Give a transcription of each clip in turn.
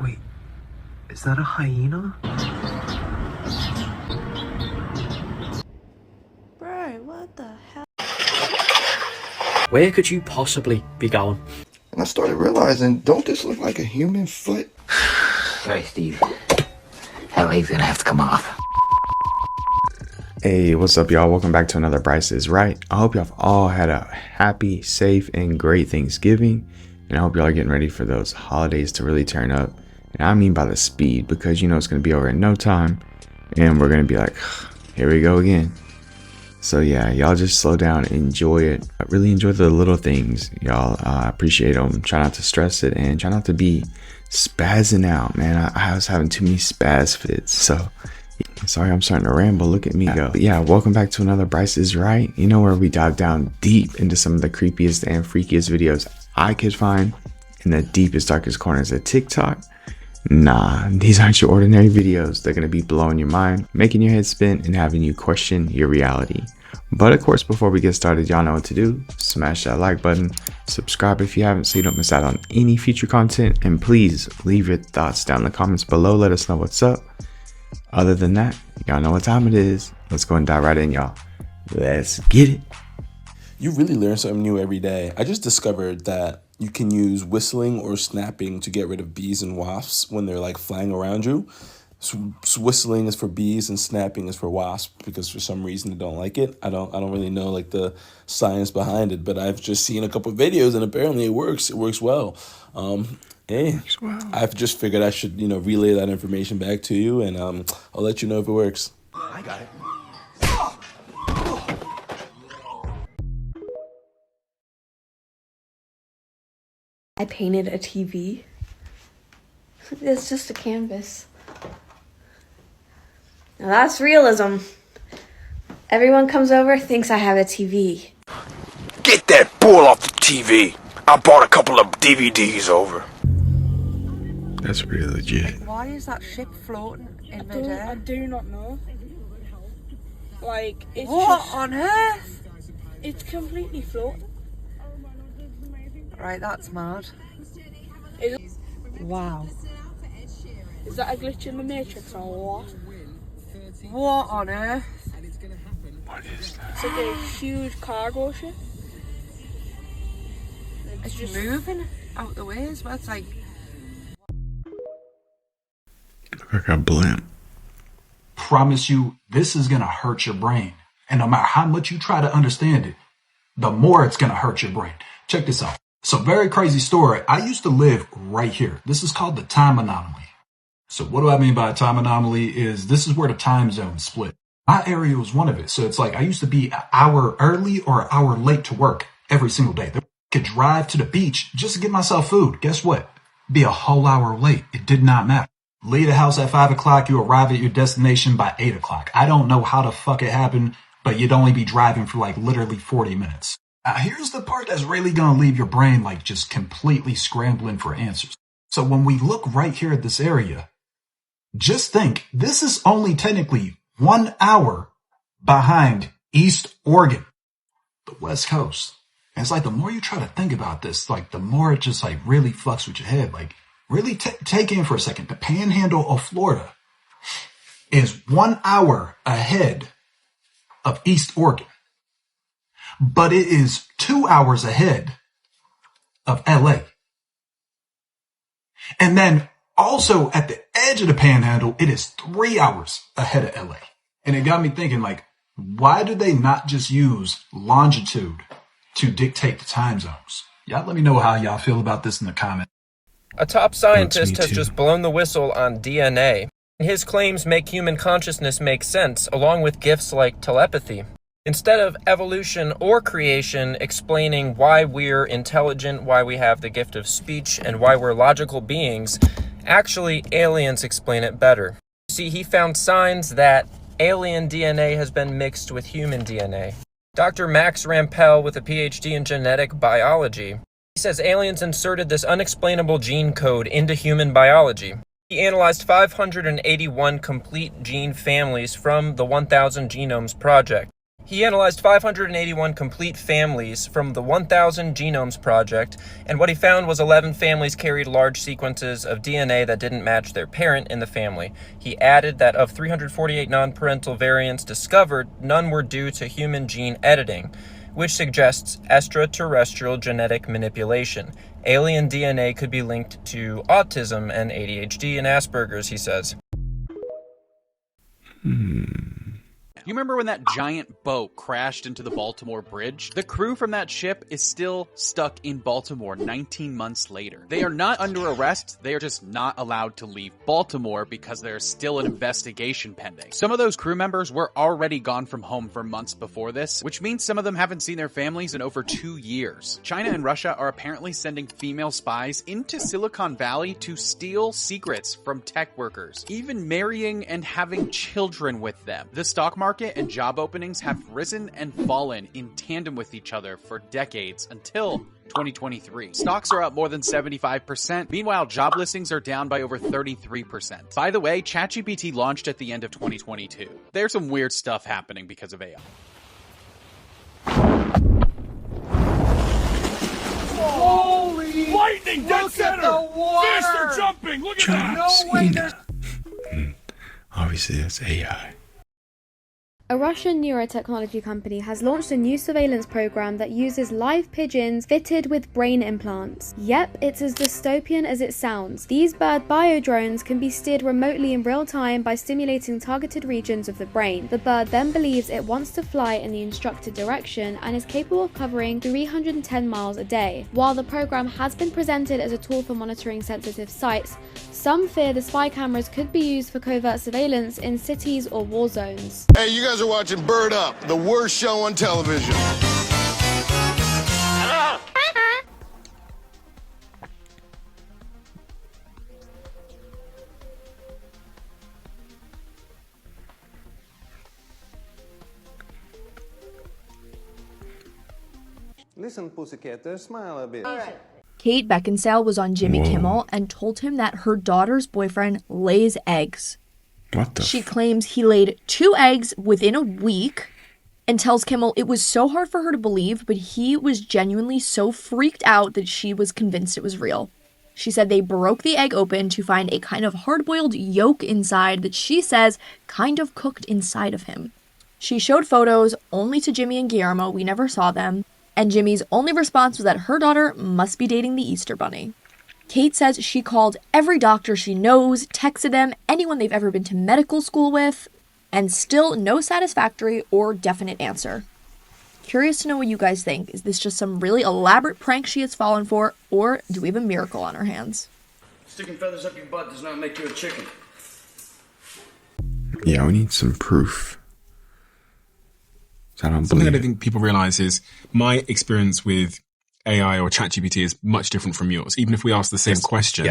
Wait, is that a hyena? Bro, what the hell? Where could you possibly be going? And I started realizing, don't this look like a human foot? Sorry, Steve. That leg's gonna have to come off. Hey, what's up, y'all? Welcome back to another Bryce is Right. I hope y'all have all had a happy, safe, and great Thanksgiving. And I hope y'all are getting ready for those holidays to really turn up. And I mean by the speed, because you know it's going to be over in no time. And we're going to be like, here we go again. So yeah, y'all just slow down, enjoy it. Really enjoy the little things, y'all. Appreciate them. Try not to stress it and try not to be spazzing out, man. I was having too many spaz fits, so sorry I'm starting to ramble. Look at me go. But yeah, welcome back to another Bryce is Right. You know, where we dive down deep into some of the creepiest and freakiest videos I could find in the deepest, darkest corners of TikTok. Nah, these aren't your ordinary videos. They're gonna be blowing your mind, making your head spin, and having you question your reality. But of course, before we get started, y'all know what to do. Smash that like button, subscribe if you haven't so you don't miss out on any future content, and please leave your thoughts down in the comments below. Let us know what's up. Other than that, y'all know what time it is. Let's go and dive right in, y'all. Let's get it. You really learn something new every day. I just discovered that you can use whistling or snapping to get rid of bees and wasps when they're like flying around you. So whistling is for bees and snapping is for wasps, because for some reason they don't like it. I don't really know like the science behind it, but I've just seen a couple of videos and apparently it works. It works well. Hey, I've just figured I should, relay that information back to you, and I'll let you know if it works. I got it. I painted a TV. It's just a canvas. Now that's realism. Everyone comes over, thinks I have a TV. Get that bull off the TV. I bought a couple of DVDs over. That's pretty legit. Why is that ship floating in midair? I do not know. Like, it's what just, on earth? It's completely floating. Right, that's mad. Wow. Is that a glitch in the Matrix or what? What on earth? What is that? It's like a huge cargo ship. It's just moving out the way as well. It's like... Look like a blimp. Promise you, this is gonna hurt your brain. And no matter how much you try to understand it, the more it's gonna hurt your brain. Check this out. So very crazy story. I used to live right here. This is called the time anomaly. So what do I mean by a time anomaly is this is where the time zones split. My area was one of it. So it's like I used to be an hour early or an hour late to work every single day. I could drive to the beach just to get myself food. Guess what? Be a whole hour late. It did not matter. Leave the house at 5 o'clock. You arrive at your destination by 8 o'clock. I don't know how the fuck it happened, but you'd only be driving for like literally 40 minutes. Now, here's the part that's really going to leave your brain like just completely scrambling for answers. So when we look right here at this area, just think this is only technically 1 hour behind East Oregon, the West Coast. And it's like the more you try to think about this, like the more it just like really fucks with your head. Like really take in for a second. The panhandle of Florida is 1 hour ahead of East Oregon. But it is 2 hours ahead of LA. And then also at the edge of the panhandle, it is 3 hours ahead of LA. And it got me thinking, like, why do they not just use longitude to dictate the time zones? Y'all let me know how y'all feel about this in the comments. A top scientist has just blown the whistle on DNA. His claims make human consciousness make sense, along with gifts like telepathy. Instead of evolution or creation explaining why we're intelligent, why we have the gift of speech, and why we're logical beings, actually aliens explain it better. See, he found signs that alien DNA has been mixed with human DNA. Dr. Max Rampel, with a PhD in genetic biology, he says aliens inserted this unexplainable gene code into human biology. He analyzed 581 complete gene families from the 1000 Genomes Project. He analyzed 581 complete families from the 1000 Genomes Project, and what he found was 11 families carried large sequences of DNA that didn't match their parent in the family. He added that of 348 non-parental variants discovered, none were due to human gene editing, which suggests extraterrestrial genetic manipulation. Alien DNA could be linked to autism and ADHD and Asperger's, he says. You remember when that giant boat crashed into the Baltimore Bridge? The crew from that ship is still stuck in Baltimore 19 months later. They are not under arrest, they are just not allowed to leave Baltimore because there's still an investigation pending. Some of those crew members were already gone from home for months before this, which means some of them haven't seen their families in over 2 years. China and Russia are apparently sending female spies into Silicon Valley to steal secrets from tech workers, even marrying and having children with them. The stock market and job openings have risen and fallen in tandem with each other for decades until 2023. Stocks are up more than 75%. Meanwhile, job listings are down by over 33%. By the way, ChatGPT launched at the end of 2022. There's some weird stuff happening because of AI. Holy lightning! Dead center! Fish are jumping! Look at that! No way there's... Obviously, that's AI. A Russian neurotechnology company has launched a new surveillance program that uses live pigeons fitted with brain implants. Yep, it's as dystopian as it sounds. These bird biodrones can be steered remotely in real time by stimulating targeted regions of the brain. The bird then believes it wants to fly in the instructed direction and is capable of covering 310 miles a day. While the program has been presented as a tool for monitoring sensitive sites, some fear the spy cameras could be used for covert surveillance in cities or war zones. Hey, you guys are watching Bird Up, the worst show on television. Listen, pussycat, smile a bit. All right. Kate Beckinsale was on Jimmy Kimmel and told him that her daughter's boyfriend lays eggs. What the? She claims he laid 2 eggs within a week and tells Kimmel it was so hard for her to believe, but he was genuinely so freaked out that she was convinced it was real. She said they broke the egg open to find a kind of hard-boiled yolk inside that she says kind of cooked inside of him. She showed photos only to Jimmy and Guillermo. We never saw them. And Jimmy's only response was that her daughter must be dating the Easter Bunny. Kate says she called every doctor she knows, texted them, anyone they've ever been to medical school with, and still no satisfactory or definite answer. Curious to know what you guys think. Is this just some really elaborate prank she has fallen for, or do we have a miracle on our hands? Sticking feathers up your butt does not make you a chicken. Yeah, we need some proof. Something that I think people realize is my experience with AI or ChatGPT is much different from yours. Even if we ask the same question,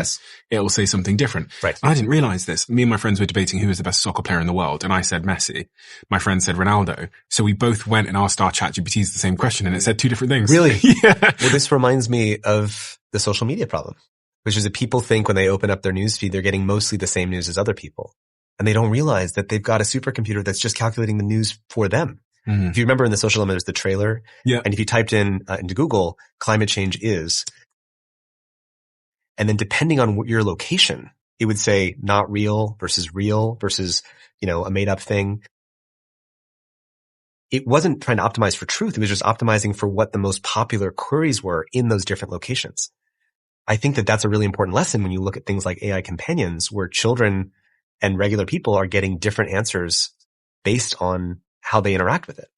it will say something different. Right. I didn't realize this. Me and my friends were debating who is the best soccer player in the world, and I said Messi. My friend said Ronaldo. So we both went and asked our ChatGPTs the same question, and it said 2 different things. Really? Yeah. Well, this reminds me of the social media problem, which is that people think when they open up their newsfeed, they're getting mostly the same news as other people. And they don't realize that they've got a supercomputer that's just calculating the news for them. Mm-hmm. If you remember in the social element, there's the trailer. Yeah. And if you typed in into Google, climate change is, and then depending on your location, it would say not real versus, a made up thing. It wasn't trying to optimize for truth. It was just optimizing for what the most popular queries were in those different locations. I think that that's a really important lesson when you look at things like AI companions, where children and regular people are getting different answers based on how they interact with it.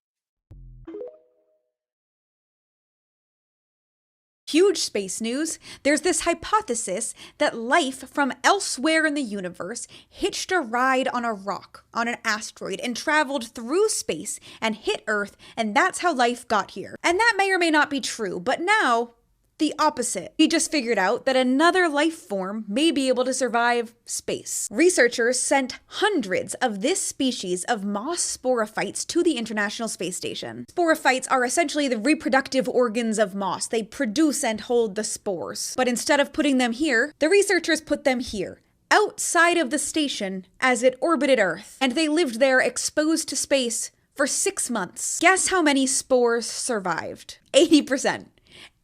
Huge space news. There's this hypothesis that life from elsewhere in the universe hitched a ride on a rock, on an asteroid, and traveled through space and hit Earth, and that's how life got here. And that may or may not be true, but now, the opposite. We just figured out that another life form may be able to survive space. Researchers sent hundreds of this species of moss sporophytes to the International Space Station. Sporophytes are essentially the reproductive organs of moss. They produce and hold the spores. But instead of putting them here, the researchers put them here, outside of the station as it orbited Earth. And they lived there exposed to space for 6 months. Guess how many spores survived? 80%.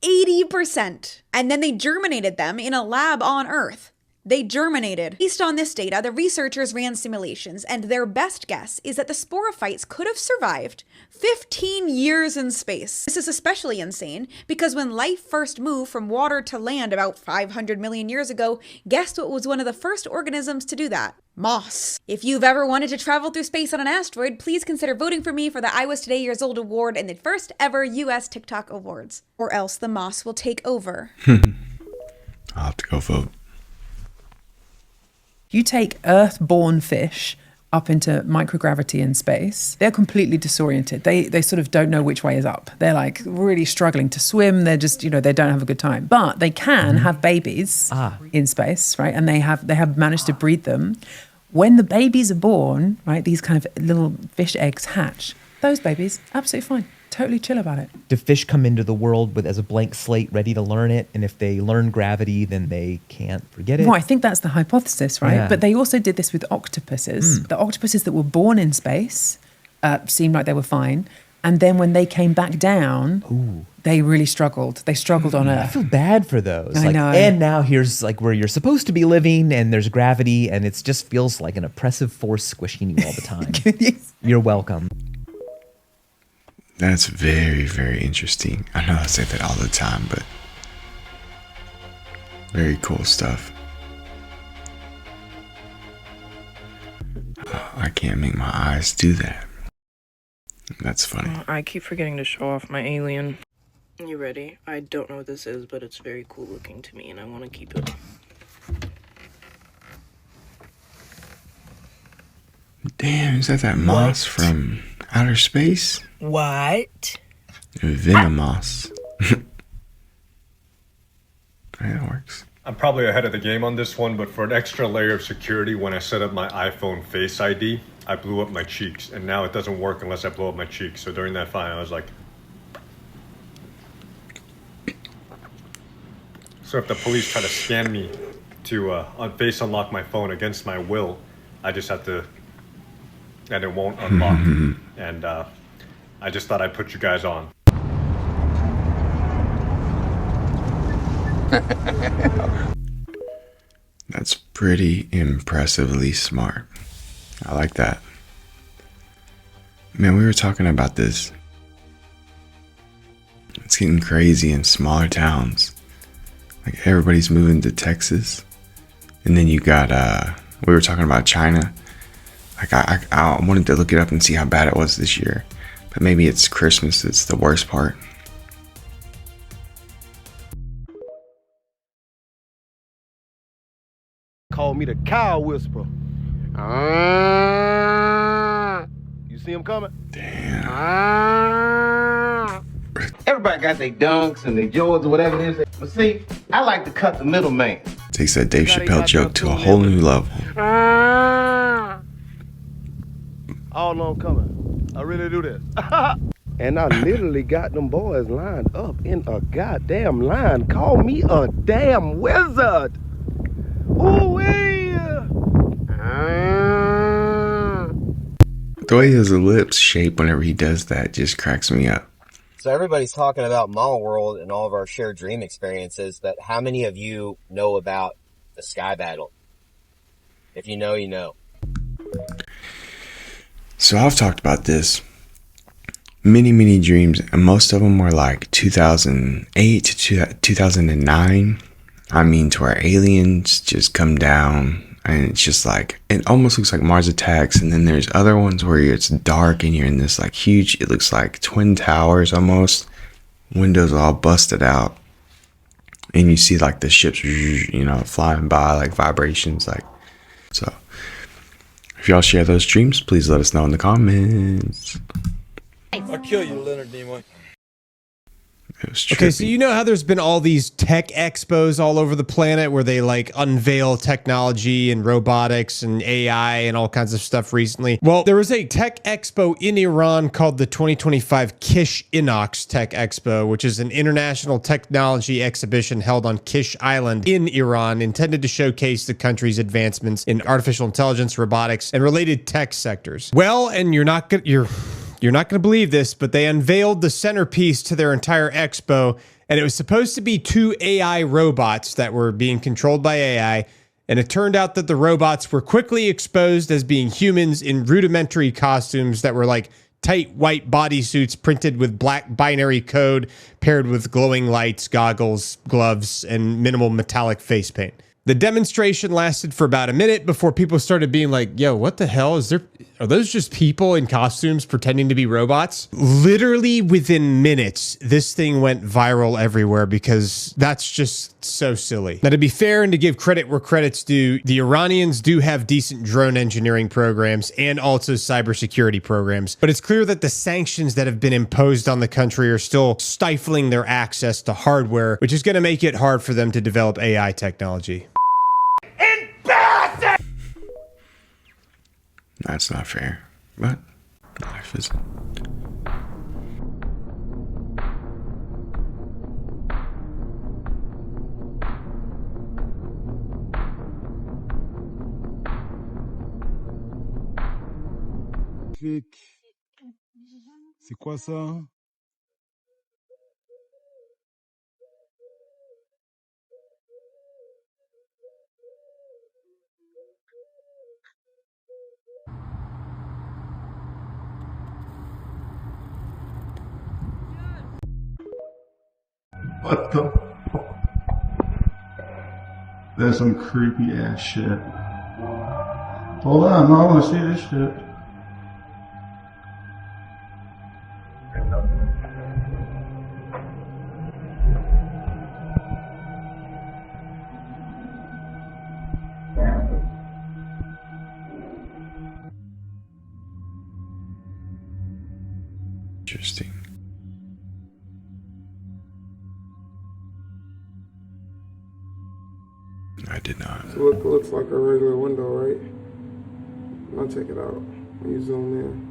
80%. And then they germinated them in a lab on Earth. They germinated. Based on this data, the researchers ran simulations, and their best guess is that the sporophytes could have survived 15 years in space. This is especially insane because when life first moved from water to land about 500 million years ago, guess what was one of the first organisms to do that? Moss. If you've ever wanted to travel through space on an asteroid, please consider voting for me for the I Was Today Years Old award in the first ever US TikTok awards. Or else the moss will take over. I'll have to go vote. You take Earth-born fish up into microgravity in space, they're completely disoriented. They sort of don't know which way is up. They're like really struggling to swim. They're just, they don't have a good time. But they can have babies in space, right? And they have managed to breed them. When the babies are born, right, these kind of little fish eggs hatch. Those babies, absolutely fine. Totally chill about it. Do fish come into the world as a blank slate, ready to learn it? And if they learn gravity, then they can't forget it? Well, I think that's the hypothesis, right? Yeah. But they also did this with octopuses. The octopuses that were born in space seemed like they were fine. And then when they came back down, they really struggled. They struggled on Earth. I feel bad for those. I know. And now here's where you're supposed to be living, and there's gravity, and it just feels like an oppressive force squishing you all the time. You're welcome. That's very, very interesting. I know I say that all the time, but very cool stuff. I can't make my eyes do that. That's funny. I keep forgetting to show off my alien. You ready? I don't know what this is, but it's very cool looking to me, and I want to keep it. Damn, is that moss from outer space? What? Venomous. That works. I'm probably ahead of the game on this one, but for an extra layer of security, when I set up my iPhone Face ID, I blew up my cheeks, and now it doesn't work unless I blow up my cheeks. So during that fine, I was like... So if the police try to scan me to face unlock my phone against my will, I just have to... And it won't unlock. And I just thought I'd put you guys on. That's pretty impressively smart. I like that. Man, we were talking about this. It's getting crazy in smaller towns. Like everybody's moving to Texas. And then you got, we were talking about China. Like I wanted to look it up and see how bad it was this year. But maybe it's Christmas that's the worst part. Call me the cow whisperer. You see him coming? Damn. Everybody got their dunks and their Jordans or whatever it is. But see, I like to cut the middleman. Takes that Dave Chappelle joke to a whole new level. All know I'm coming. I really do this. And I literally got them boys lined up in a goddamn line. Call me a damn wizard. Ooh-wee. The way his lips shape whenever he does that just cracks me up. So everybody's talking about Mall World and all of our shared dream experiences, but how many of you know about the Sky Battle? If you know, you know. So I've talked about this. Many dreams, and most of them were like 2008 to 2009. I mean, to where aliens just come down, and it's just like, it almost looks like Mars Attacks. And then there's other ones where it's dark and you're in this like huge, it looks like twin towers almost, windows all busted out, and you see like the ships, flying by, like vibrations, like. So if y'all share those dreams, please let us know in the comments. I'll kill you, Leonard Nimoy. Okay, so you know how there's been all these tech expos all over the planet where they like unveil technology and robotics and AI and all kinds of stuff recently? Well, there was a tech expo in Iran called the 2025 Kish Inox Tech Expo, which is an international technology exhibition held on Kish Island in Iran, intended to showcase the country's advancements in artificial intelligence, robotics, and related tech sectors. Well, and you're You're not going to believe this, but they unveiled the centerpiece to their entire expo, and it was supposed to be 2 AI robots that were being controlled by AI, and it turned out that the robots were quickly exposed as being humans in rudimentary costumes that were like tight white bodysuits printed with black binary code paired with glowing lights, goggles, gloves, and minimal metallic face paint. The demonstration lasted for about a minute before people started being like, yo, what the hell is there? Are those just people in costumes pretending to be robots? Literally within minutes, this thing went viral everywhere because that's just so silly. Now, to be fair and to give credit where credit's due, the Iranians do have decent drone engineering programs and also cybersecurity programs, but it's clear that the sanctions that have been imposed on the country are still stifling their access to hardware, which is going to make it hard for them to develop AI technology. That's not fair, but life is. C'est quoi ça? What the? That's some creepy ass shit. Hold on, I want to see this shit. Interesting. I did not. So it looks like a regular window, right? I'll check it out when you zoom in.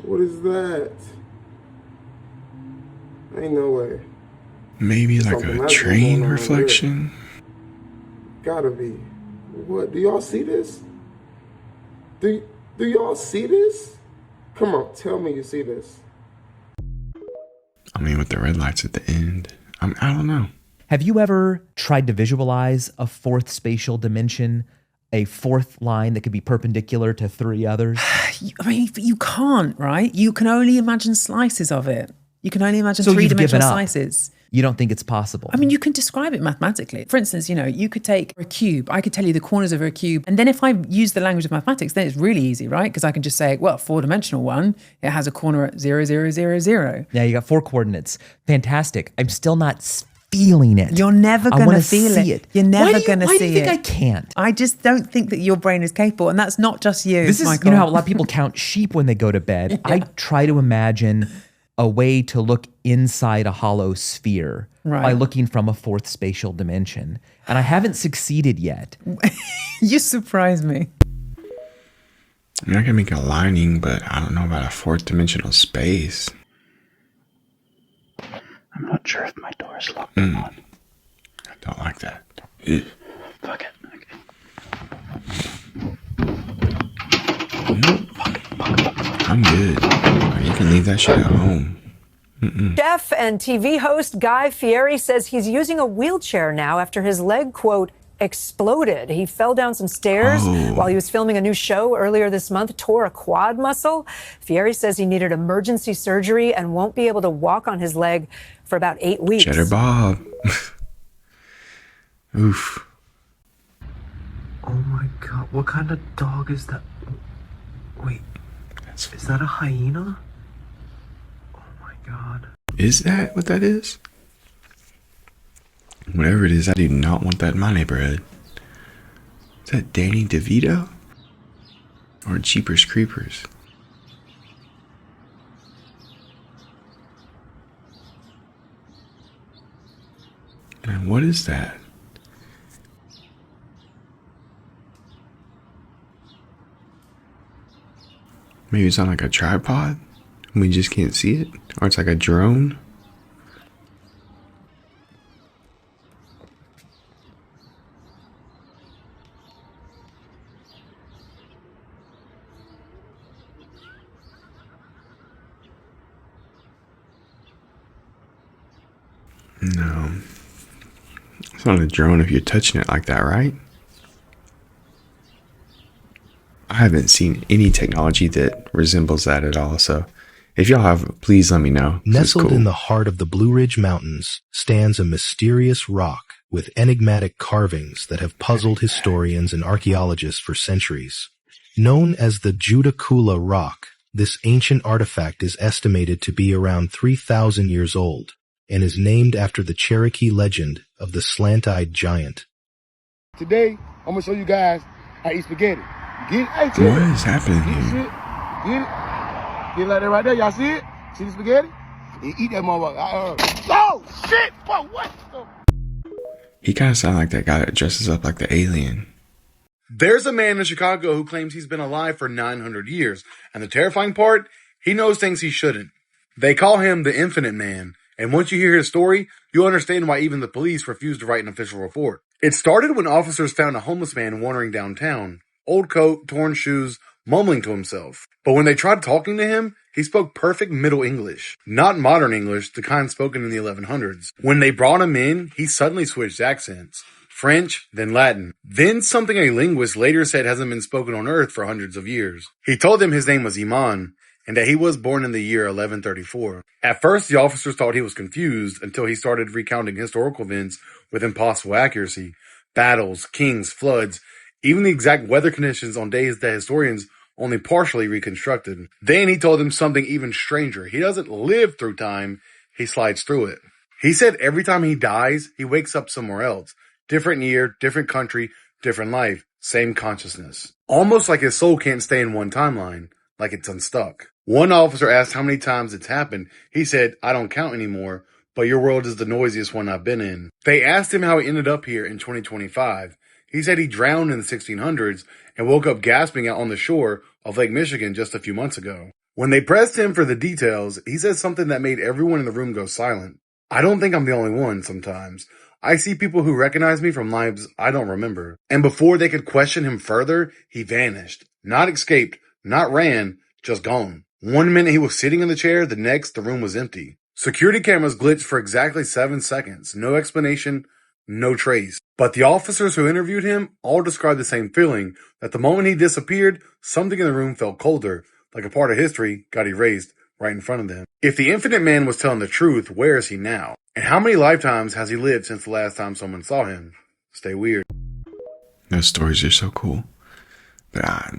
What is that? Ain't no way. Maybe like Something a magical train going on reflection. there. Gotta be. What? Do y'all see this? Do y'all see this? Come on, tell me you see this. I mean, with the red lights at the end, I don't know. Have you ever tried to visualize a fourth spatial dimension, a fourth line that could be perpendicular to 3 others? I mean, you can't, right? You can only imagine slices of it. You can only imagine So you've given three-dimensional up. slices. You don't think it's possible? I mean, you can describe it mathematically. For instance, you could take a cube. I could tell you the corners of a cube. And then if I use the language of mathematics, then it's really easy, right? Because I can just say, well, 4-dimensional one, it has a corner at 0, 0, 0, 0. Yeah, you got 4 coordinates. Fantastic. I'm still not feeling it. You're never going to feel it. You're never going to see it. Why do you think I can't? I just don't think that your brain is capable. And that's not just you, This is, Michael. you know how a lot of people count sheep when they go to bed. Yeah. I try to imagine a way to look inside a hollow sphere by looking from a fourth spatial dimension. And I haven't succeeded yet. You surprise me. I mean, I can make a lining, but I don't know about a 4th dimensional space. I'm not sure if my door is locked. I don't like that. Ugh. Fuck it. I'm good. You can leave that shit at home. Chef and TV host Guy Fieri says he's using a wheelchair now after his leg, quote, exploded. He fell down some stairs while he was filming a new show earlier this month, tore a quad muscle. Fieri says he needed emergency surgery and won't be able to walk on his leg for about 8 weeks. Cheddar Bob. Oof. Oh my god, what kind of dog is that? Wait, is that a hyena? Oh my god. Is that what that is? Whatever it is, I do not want that in my neighborhood. Is that Danny DeVito? Or Jeepers Creepers? And what is that? Maybe it's on like a tripod and we just can't see it? Or it's like a drone? No. It's not a drone if you're touching it like that, right? I haven't seen any technology that resembles that at all, so if y'all have, please let me know. Nestled in the heart of the Blue Ridge Mountains stands a mysterious rock with enigmatic carvings that have puzzled historians and archaeologists for centuries. Known as the Judaculla rock, this ancient artifact is estimated to be around 3,000 years old and is named after the Cherokee legend of the slant-eyed giant. Today, I'm gonna show you guys how to eat spaghetti. Get it? Hey, What is happening here? Get it? Get it like that right there. Y'all see it? See the spaghetti? You eat that motherfucker. Oh, shit! What the? He kind of sounds like that guy that dresses up like the alien. There's a man in Chicago who claims he's been alive for 900 years. And the terrifying part, he knows things he shouldn't. They call him the Infinite Man. And once you hear his story, you'll understand why even the police refused to write an official report. It started when officers found a homeless man wandering downtown. Old coat, torn shoes, mumbling to himself. But when they tried talking to him, he spoke perfect Middle English. Not modern English, the kind spoken in the 1100s. When they brought him in, he suddenly switched accents. French, then Latin. Then something a linguist later said hasn't been spoken on Earth for hundreds of years. He told them his name was Iman, and that he was born in the year 1134. At first, the officers thought he was confused until he started recounting historical events with impossible accuracy. Battles, kings, floods, even the exact weather conditions on days that historians only partially reconstructed. Then he told them something even stranger. He doesn't live through time, he slides through it. He said every time he dies, he wakes up somewhere else. Different year, different country, different life, same consciousness. Almost like his soul can't stay in one timeline, like it's unstuck. One officer asked how many times it's happened. He said, I don't count anymore, but your world is the noisiest one I've been in. They asked him how he ended up here in 2025. He said he drowned in the 1600s and woke up gasping out on the shore of Lake Michigan just a few months ago. When they pressed him for the details, he said something that made everyone in the room go silent. I don't think I'm the only one sometimes. I see people who recognize me from lives I don't remember. And before they could question him further, he vanished. Not escaped, not ran, just gone. One minute he was sitting in the chair, the next the room was empty. Security cameras glitched for exactly 7 seconds. No explanation, no trace. But the officers who interviewed him all described the same feeling, that the moment he disappeared, something in the room felt colder, like a part of history got erased right in front of them. If the Infinite Man was telling the truth, where is he now? And how many lifetimes has he lived since the last time someone saw him? Stay weird. Those stories are so cool. But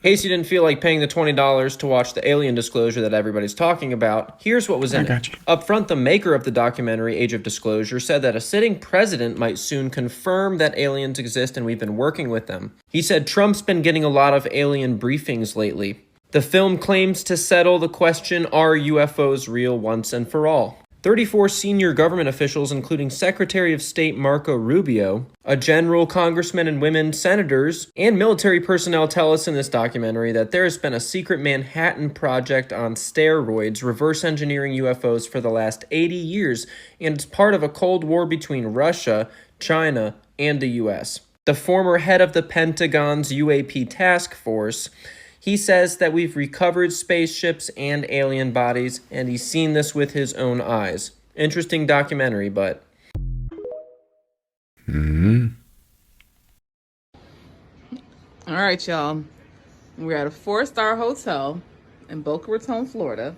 Casey didn't feel like paying the $20 to watch the alien disclosure that everybody's talking about. Here's what was in it. Up front, the maker of the documentary, Age of Disclosure, said that a sitting president might soon confirm that aliens exist and we've been working with them. He said Trump's been getting a lot of alien briefings lately. The film claims to settle the question, are UFOs real once and for all? 34 senior government officials, including Secretary of State Marco Rubio, a general, congressmen and women, senators, and military personnel tell us in this documentary that there has been a secret Manhattan Project on steroids reverse engineering UFOs for the last 80 years, and it's part of a Cold War between Russia, China, and the US. The former head of the Pentagon's UAP task force, he says that we've recovered spaceships and alien bodies, and he's seen this with his own eyes. Interesting documentary, but... All right, y'all. We're at a 4-star hotel in Boca Raton, Florida,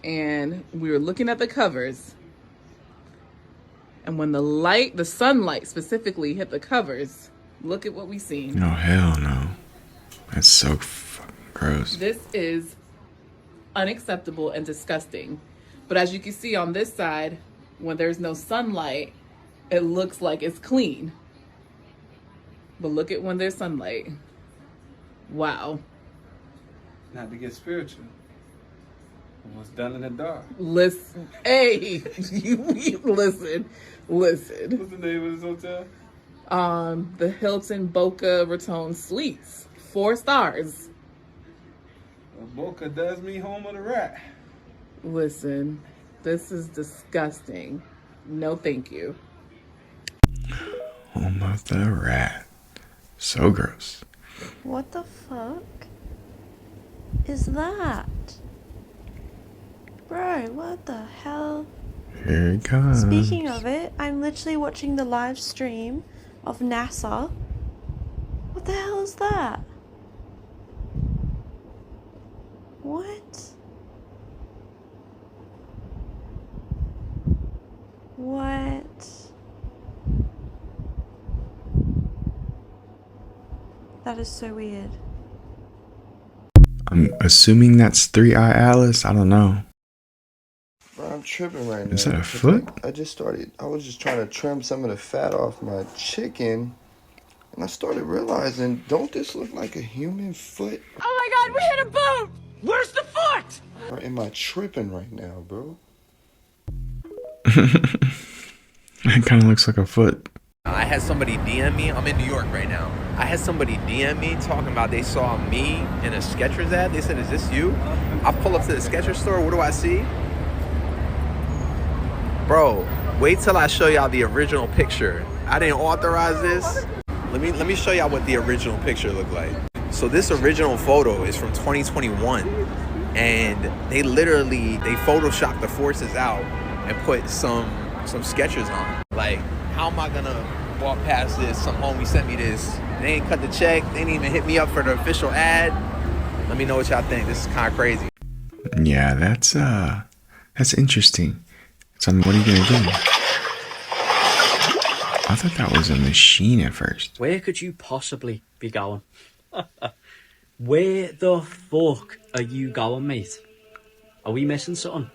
and we were looking at the covers. And when the sunlight specifically hit the covers, look at what we seen. no, hell no. That's so fucking gross. This is unacceptable and disgusting. But as you can see on this side, when there's no sunlight, it looks like it's clean. But look at when there's sunlight. Wow. Not to get spiritual. What's done in the dark? Listen, hey, listen. What's the name of this hotel? The Hilton Boca Raton Suites. 4 stars. Well, Boca does me home of the rat. Listen, this is disgusting. No, thank you. Home of the rat. So gross. What the fuck is that? Bro, what the hell Here it comes. Speaking of it, I'm literally watching the live stream of NASA. What the hell is that? What? What? That is so weird. I'm assuming that's 3-Eye Alice. I don't know. Bro, I'm tripping right now. Is that a foot? I was just trying to trim some of the fat off my chicken, and I started realizing, don't this look like a human foot? Oh my god, we hit a boat! Where's the foot? Or am I tripping right now, bro? It kind of looks like a foot. I had somebody DM me. I'm in New York right now. I had somebody DM me talking about they saw me in a Skechers ad. They said, "Is this you?" I pull up to the Skechers store. What do I see? Bro, wait till I show y'all the original picture. I didn't authorize this. Let me show y'all what the original picture looked like. So this original photo is from 2021, and they photoshopped the forces out and put some Skechers on. Like, how am I gonna walk past this? Some homie sent me this. They ain't cut the check. They didn't even hit me up for the official ad. Let me know what y'all think. This is kind of crazy. Yeah, that's interesting. So what are you gonna do? I thought that was a machine at first. Where could you possibly be going? Where the fuck are you going, mate? Are we missing something?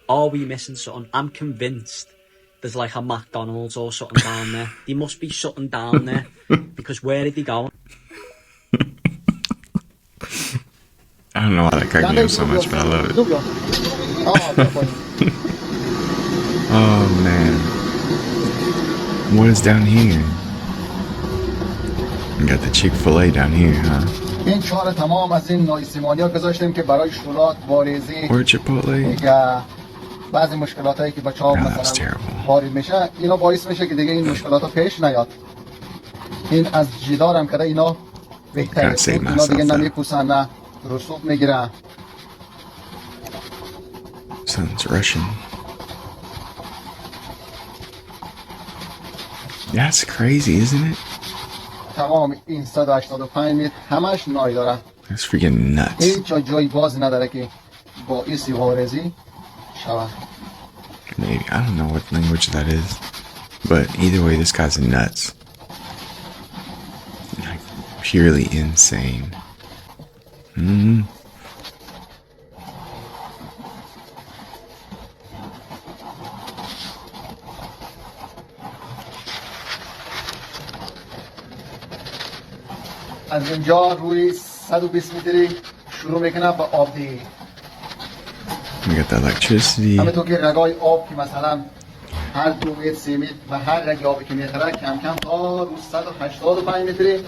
Are we missing something? I'm convinced there's like a McDonald's or something down there. There must be something down there. Because where are they going? I don't know why that cracked me up so much, but I love it. Oh man. What is down here? We got the Chick-fil-A down here, huh? این چهار تمام از این نایسیمانیا گذاشتیم که برای شولات بارزی Or Chipotle. بعضی مشکلاتایی که بچه‌ها مثلا وارد میشه اینا باعث میشه که دیگه این مشکلات‌ها پیش نیاد. این از جدارم کرده اینا بهتره. اینا دیگه نمیپوسن نه رسوب میگیرن. Sounds Russian. That's crazy, isn't it? تمام این 185 متر همش نای دارن. That's freaking nuts. هیچ جایی باز نداره که باعث وارزی شود. Maybe. I don't know what language that is. But either way, this guy's nuts. Like, purely insane. از اینجا روی 120 متری شروع میکنه به آب دیگه. We got the electricity. همه تو که رگای آب که مثلا هر 2 متر 3 متر و هر رگ آبی که میخوره کم کم تا رو 185 متری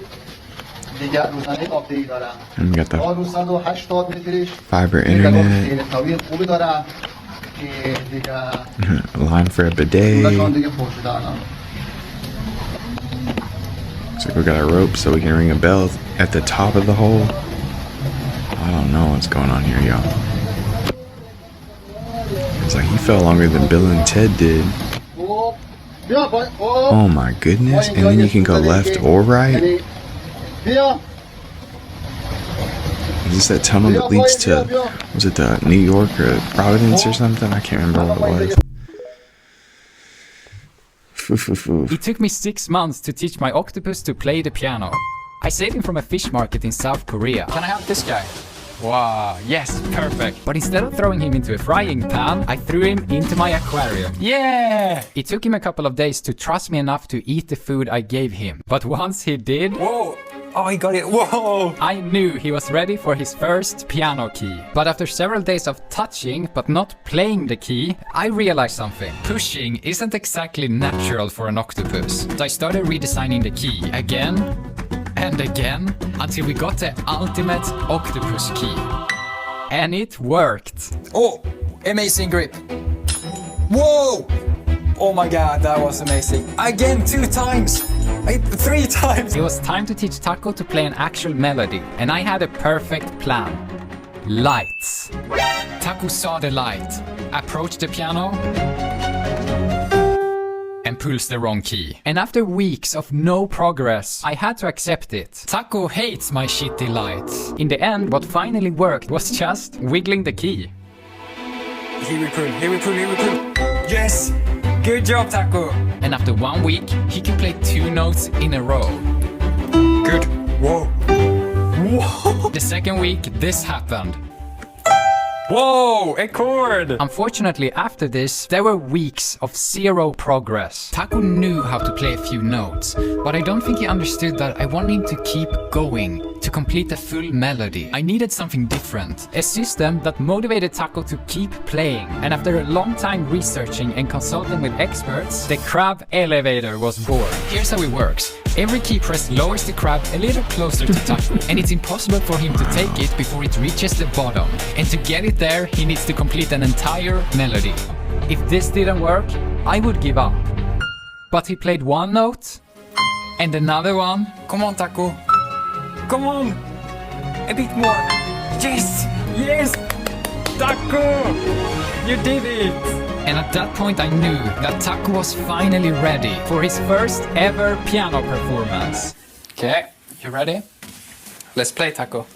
دیگه روزانه آب دیگه داره. And we got تا the رو 180 متریش fiber internet. خیلی خوبی داره که دیگه Line for a اونجا bidet. دیگه پشت دارن. Looks like we got a rope so we can ring a bell at the top of the hole. I don't know what's going on here, y'all. It's like he fell longer than Bill and Ted did. Oh my goodness. And then you can go left or right. Is this that tunnel that leads to, was it the New York or Providence or something? I can't remember what it was. It took me 6 months to teach my octopus to play the piano. I saved him from a fish market in South Korea. Can I have this guy? Wow, yes, perfect. But instead of throwing him into a frying pan, I threw him into my aquarium. Yeah! It took him a couple of days to trust me enough to eat the food I gave him. But once he did... Whoa! Oh, he got it. Whoa! I knew he was ready for his first piano key. But after several days of touching, but not playing the key, I realized something. Pushing isn't exactly natural for an octopus. So I started redesigning the key again and again until we got the ultimate octopus key. And it worked. Oh, amazing grip. Whoa! Oh my god, that was amazing. Again, 2 times. 3 times. It was time to teach Taco to play an actual melody, and I had a perfect plan. Lights. Taco saw the light. approach the piano and pulls the wrong key. And after weeks of no progress, I had to accept it. Taco hates my shitty lights. In the end, what finally worked was just wiggling the key. Here we pull, here we pull, here we pull. Yes! Good job, Taco! And after 1 week, he could play 2 notes in a row. Good. Whoa. Whoa! The second week, this happened. Whoa, a chord! Unfortunately, after this, there were weeks of 0 progress. Taco knew how to play a few notes, but I don't think he understood that I wanted him to keep going, to complete the full melody. I needed something different, a system that motivated Taco to keep playing. And after a long time researching and consulting with experts, the crab elevator was born. Here's how it works. Every key press lowers the crab a little closer to Taco, and it's impossible for him to take it before it reaches the bottom. And to get it there, he needs to complete an entire melody. If this didn't work, I would give up. But he played 1 note, and another one. Come on, Taco. Come on! A bit more. Yes! Yes! Taco! You did it! And at that point I knew that Taco was finally ready for his first ever piano performance. Okay, you ready? Let's play, Taco.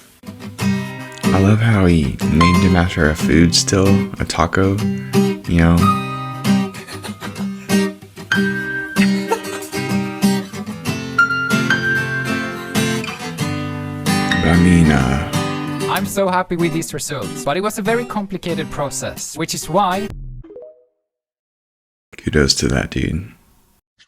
I love how he named him after a food still, a taco, you know. But I mean, I'm so happy with these results, but it was a very complicated process, which is why... Kudos to that dude.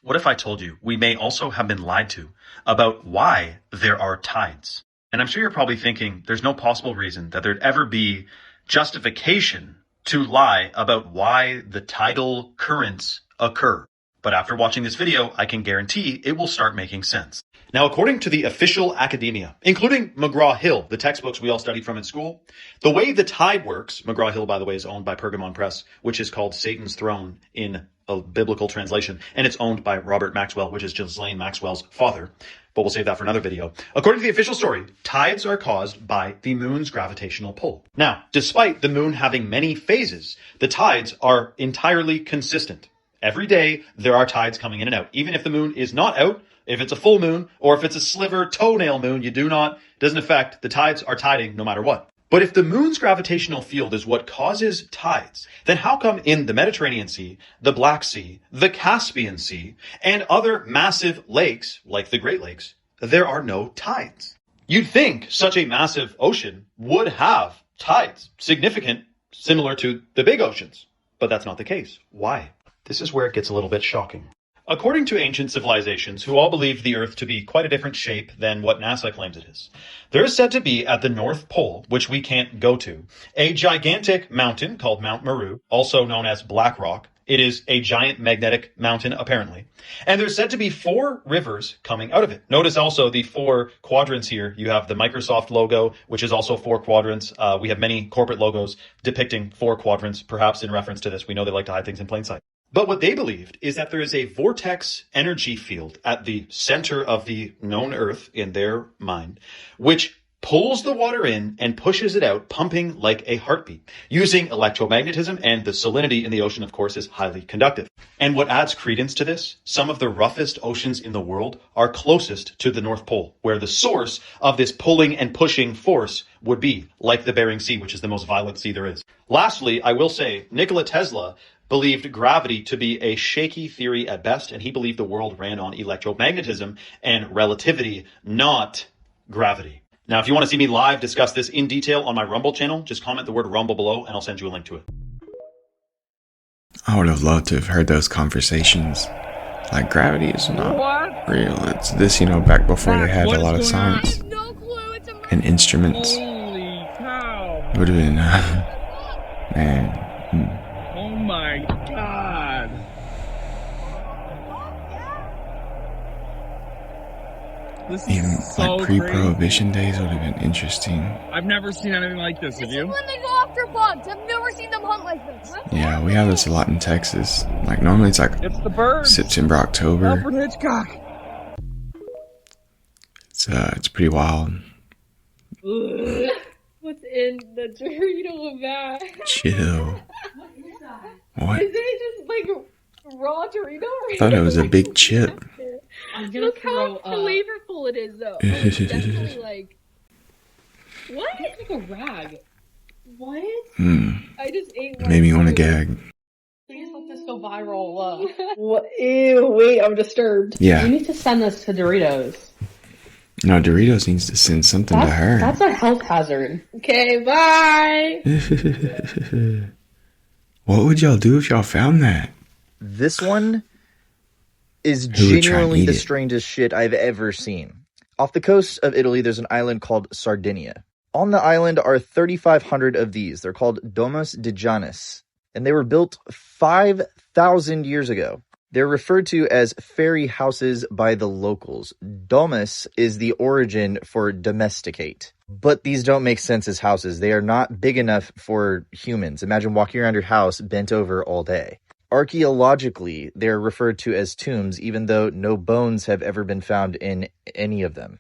What if I told you we may also have been lied to about why there are tides? And I'm sure you're probably thinking there's no possible reason that there'd ever be justification to lie about why the tidal currents occur. But after watching this video, I can guarantee it will start making sense. Now, according to the official academia, including McGraw-Hill, the textbooks we all studied from in school, the way the tide works, McGraw-Hill, by the way, is owned by Pergamon Press, which is called Satan's Throne in a biblical translation, and it's owned by Robert Maxwell, which is Ghislaine Maxwell's father, but we'll save that for another video. According to the official story, tides are caused by the moon's gravitational pull. Now, despite the moon having many phases, the tides are entirely consistent. Every day, there are tides coming in and out. Even if the moon is not out, if it's a full moon, or if it's a sliver toenail moon, doesn't affect, the tides are tiding no matter what. But if the moon's gravitational field is what causes tides, then how come in the Mediterranean Sea, the Black Sea, the Caspian Sea, and other massive lakes, like the Great Lakes, there are no tides? You'd think such a massive ocean would have tides, significant, similar to the big oceans. But that's not the case. Why? This is where it gets a little bit shocking. According to ancient civilizations, who all believed the Earth to be quite a different shape than what NASA claims it is, there is said to be at the North Pole, which we can't go to, a gigantic mountain called Mount Meru, also known as Black Rock. It is a giant magnetic mountain, apparently. And there's said to be 4 rivers coming out of it. Notice also the 4 quadrants here. You have the Microsoft logo, which is also 4 quadrants. We have many corporate logos depicting 4 quadrants, perhaps in reference to this. We know they like to hide things in plain sight. But what they believed is that there is a vortex energy field at the center of the known Earth in their mind, which pulls the water in and pushes it out, pumping like a heartbeat, using electromagnetism, and the salinity in the ocean, of course, is highly conductive. And what adds credence to this, some of the roughest oceans in the world are closest to the North Pole, where the source of this pulling and pushing force would be, like the Bering Sea, which is the most violent sea there is. Lastly, I will say, Nikola Tesla believed gravity to be a shaky theory at best, and he believed the world ran on electromagnetism and relativity, not gravity. Now, if you want to see me live discuss this in detail on my Rumble channel, just comment the word Rumble below and I'll send you a link to it. I would have loved to have heard those conversations. Like, gravity is not real. It's this, back before they had a lot of science and instruments. Holy cow. It would have been, man. Oh my god. This Even is so like pre-prohibition days would have been interesting. I've never seen anything like this, have you? This is when they go after bugs. I've never seen them hunt like this. Yeah, we have this a lot in Texas. Like, normally it's like It's the birds. September, October. Alfred Hitchcock. It's pretty wild. What's in the Dorito bag? Chill. What? Isn't it just like raw Dorito? I thought it was a big chip. I'm gonna Look how flavorful it is, though. It's definitely like. What? It's like a rag. What? I just ate one. Made me want to gag. Please let this go viral. What? Ew, wait, I'm disturbed. Yeah. You need to send this to Doritos. No, Doritos needs to send something to her. That's a health hazard. Okay, bye. What would y'all do if y'all found that? This one is Who would try and genuinely eat the it? strangest shit I've ever seen. Off the coast of Italy, there's an island called Sardinia. On the island are 3,500 of these. They're called Domus de Janus, and they were built 5,000 years ago. They're referred to as fairy houses by the locals. Domus is the origin for domesticate. But these don't make sense as houses. They are not big enough for humans. Imagine walking around your house bent over all day. Archaeologically, they're referred to as tombs, even though no bones have ever been found in any of them.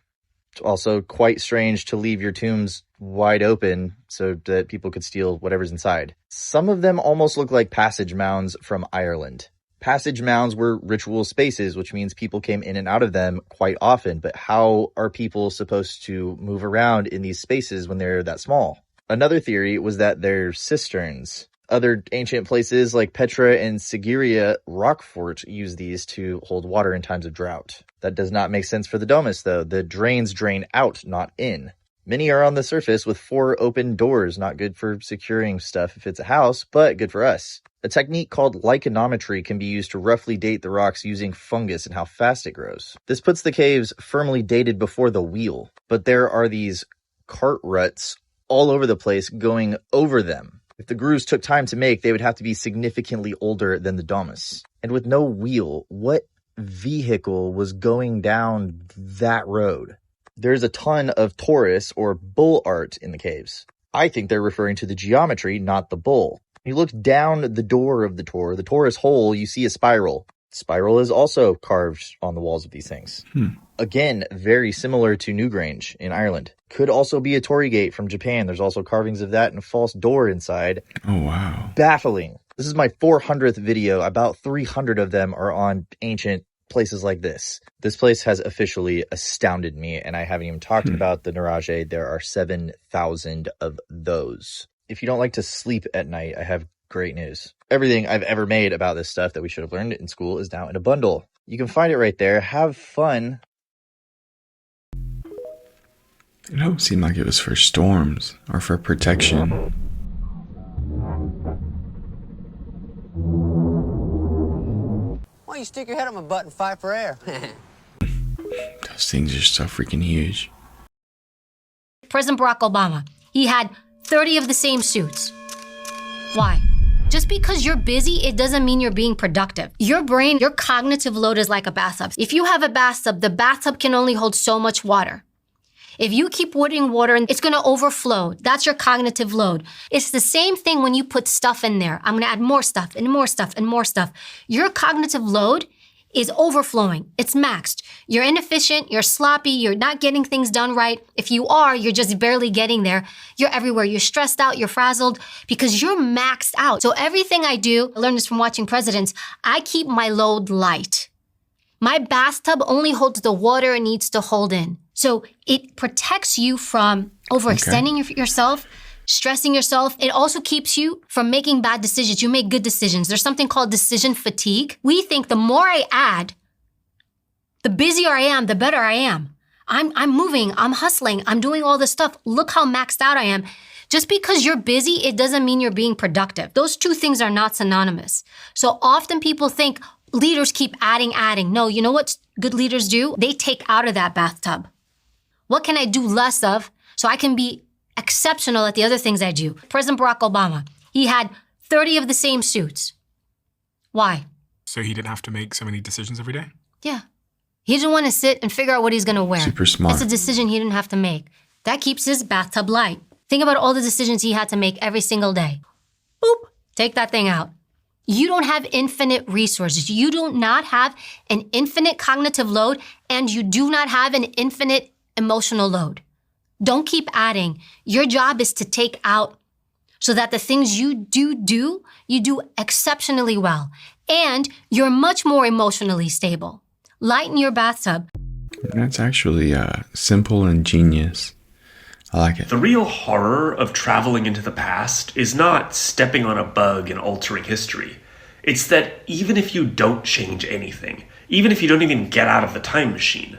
It's also quite strange to leave your tombs wide open so that people could steal whatever's inside. Some of them almost look like passage mounds from Ireland. Passage mounds were ritual spaces, which means people came in and out of them quite often. But how are people supposed to move around in these spaces when they're that small? Another theory was that they're cisterns. Other ancient places like Petra and Sigiriya Rockfort use these to hold water in times of drought. That does not make sense for the Domus, though. The drains drain out, not in. Many are on the surface with 4 open doors, not good for securing stuff if it's a house, but good for us. A technique called lichenometry can be used to roughly date the rocks using fungus and how fast it grows. This puts the caves firmly dated before the wheel, but there are these cart ruts all over the place going over them. If the grooves took time to make, they would have to be significantly older than the Domus. And with no wheel, what vehicle was going down that road? There's a ton of Taurus or bull art in the caves. I think they're referring to the geometry, not the bull. You look down the door of the Taurus hole, you see a spiral. Spiral is also carved on the walls of these things. Again, very similar to Newgrange in Ireland. Could also be a torii gate from Japan. There's also carvings of that and a false door inside. Oh, wow. Baffling. This is my 400th video. About 300 of them are on ancient places like this. This place has officially astounded me, and I haven't even talked about the Nurage. There are 7,000 of those. If you don't like to sleep at night, I have great news. Everything I've ever made about this stuff that we should have learned in school is now in a bundle. You can find it right there. Have fun. It don't seem like it was for storms or for protection. Why don't you stick your head up my butt and fight for air? Those things are so freaking huge. President Barack Obama, he had 30 of the same suits. Why? Just because you're busy, it doesn't mean you're being productive. Your brain, your cognitive load is like a bathtub. If you have a bathtub, the bathtub can only hold so much water. If you keep putting water in, it's gonna overflow. That's your cognitive load. It's the same thing when you put stuff in there. I'm gonna add more stuff and more stuff and more stuff. Your cognitive load is overflowing. It's maxed. You're inefficient, you're sloppy, you're not getting things done right. If you are, you're just barely getting there. You're everywhere. You're stressed out, you're frazzled because you're maxed out. So everything I do, I learned this from watching presidents, I keep my load light. My bathtub only holds the water it needs to hold in. So it protects you from overextending yourself, stressing yourself. It also keeps you from making bad decisions. You make good decisions. There's something called decision fatigue. We think the more I add, the busier I am, the better I am. I'm moving, I'm hustling, I'm doing all this stuff. Look how maxed out I am. Just because you're busy, it doesn't mean you're being productive. Those two things are not synonymous. So often people think leaders keep adding. No, you know what good leaders do? They take out of that bathtub. What can I do less of so I can be exceptional at the other things I do? President Barack Obama, he had 30 of the same suits. Why? So he didn't have to make so many decisions every day? Yeah. He didn't want to sit and figure out what he's going to wear. Super smart. That's a decision he didn't have to make. That keeps his bathtub light. Think about all the decisions he had to make every single day. Boop, take that thing out. You don't have infinite resources. You do not have an infinite cognitive load, and you do not have an infinite emotional load. Don't keep adding. Your job is to take out so that the things you do exceptionally well, and you're much more emotionally stable. Lighten your bathtub. That's actually simple and genius. I like it. The real horror of traveling into the past is not stepping on a bug and altering history. It's that even if you don't change anything, even if you don't even get out of the time machine,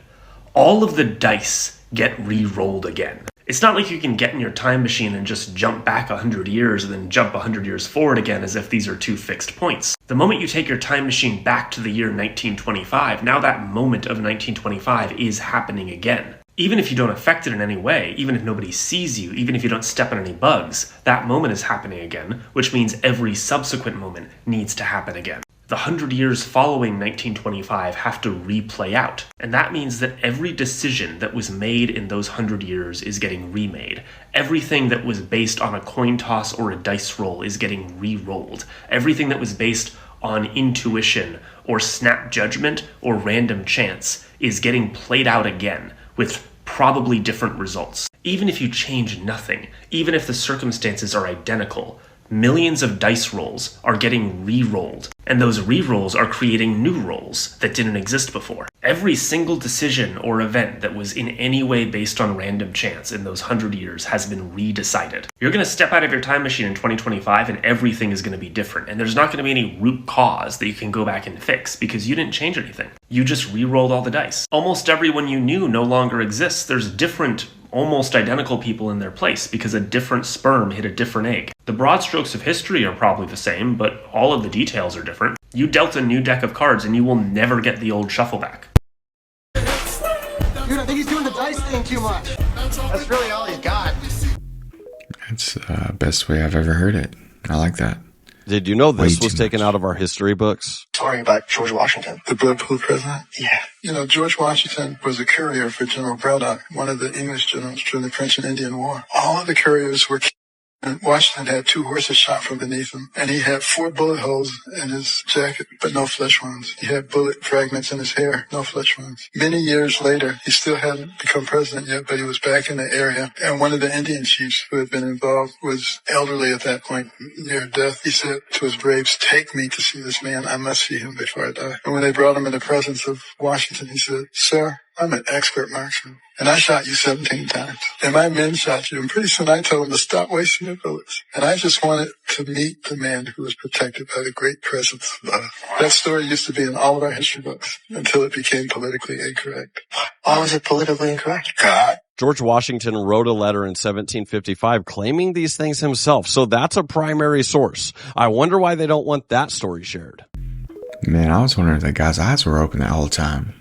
all of the dice get re-rolled again. It's not like you can get in your time machine and just jump back 100 years and then jump 100 years forward again as if these are two fixed points. The moment you take your time machine back to the year 1925, now that moment of 1925 is happening again. Even if you don't affect it in any way, even if nobody sees you, even if you don't step on any bugs, that moment is happening again, which means every subsequent moment needs to happen again. The 100 years following 1925 have to replay out, and that means that every decision that was made in those 100 years is getting remade. Everything that was based on a coin toss or a dice roll is getting re-rolled. Everything that was based on intuition or snap judgment or random chance is getting played out again, with probably different results. Even if you change nothing, even if the circumstances are identical, millions of dice rolls are getting re-rolled, and those re-rolls are creating new rolls that didn't exist before. Every single decision or event that was in any way based on random chance in those 100 years has been re-decided. You're going to step out of your time machine in 2025 and everything is going to be different, and there's not going to be any root cause that you can go back and fix because you didn't change anything. You just re-rolled all the dice. Almost everyone you knew no longer exists. There's different, almost identical people in their place because a different sperm hit a different egg. The broad strokes of history are probably the same, but all of the details are different. You dealt a new deck of cards and you will never get the old shuffle back. Dude, I think he's doing the dice thing too much. That's really all he's got. That's the best way I've ever heard it. I like that. Did you know this Way was too taken much. out of our history books? Story about George Washington, the bulletproof president? Yeah. You know, George Washington was a courier for General Braddock, one of the English generals during the French and Indian War. All of the couriers were killed. And Washington had 2 horses shot from beneath him, and he had 4 bullet holes in his jacket, but no flesh wounds. He had bullet fragments in his hair, no flesh wounds. Many years later, he still hadn't become president yet, but he was back in the area, and one of the Indian chiefs who had been involved was elderly at that point, near death. He said to his braves, "Take me to see this man. I must see him before I die." And when they brought him in the presence of Washington, he said, "Sir, I'm an expert marksman, and I shot you 17 times. And my men shot you, and pretty soon I told them to stop wasting their bullets. And I just wanted to meet the man who was protected by the great presence of love." That story used to be in all of our history books until it became politically incorrect. Why was it politically incorrect? God. George Washington wrote a letter in 1755 claiming these things himself, so that's a primary source. I wonder why they don't want that story shared. Man, I was wondering if that guy's eyes were open that whole time.